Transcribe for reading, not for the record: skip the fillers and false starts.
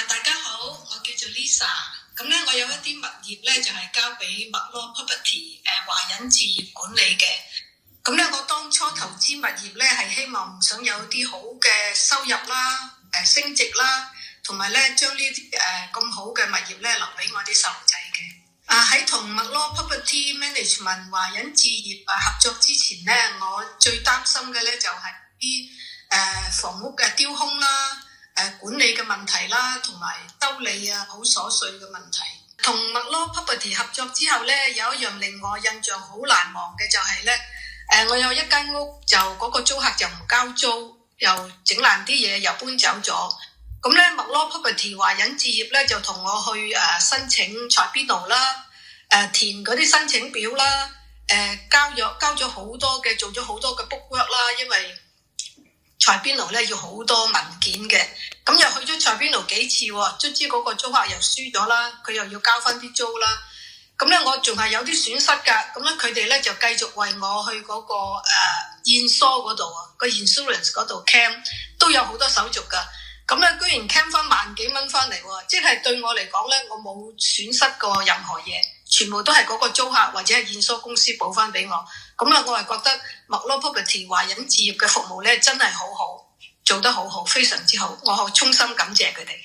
大家好，我叫做 Lisa。咁咧，我有一啲物業咧，就係交俾麥羅 Property 華人置業管理嘅。咁咧，我當初投資物業咧，係希望想有啲好嘅收入啦，升值啦，同埋咧將呢啲咁好嘅物業咧留俾我啲細路仔嘅。喺同麥羅 Property Management 華人置業合作之前咧，我最擔心嘅咧就係啲房屋嘅丟空啦。管理嘅問題啦，同埋兜理好瑣碎嘅問題。同麥羅 Property 合作之後咧，有一樣令我印象好難忘嘅就係咧，我有一間屋就嗰個租客就唔交租，又整爛啲嘢，又搬走咗。咁咧麥羅 Property 華人置業咧就同我去申請 Tribunal 啦，填嗰啲申請表啦，交咗好多嘅，做咗好多嘅 bookwork 啦，因為Tribunal 咧要好多文件嘅，咁又去咗 Tribunal幾次喎，卒之嗰個租客又輸咗啦，佢又要交翻啲租啦，咁咧我仲係有啲損失㗎，咁咧佢哋咧就繼續為我去嗰個Insure嗰度啊，個 insurance 嗰度 claim 都有好多手續㗎，咁咧居然 claim 翻萬幾蚊翻嚟喎，即係對我嚟講咧，我冇損失過任何嘢，全部都係嗰個租客或者係Insure公司補翻俾我。咁啦，我係覺得麥羅 Property 華人置業嘅服務咧真係好好，做得好好，非常之好，我好衷心感謝佢哋。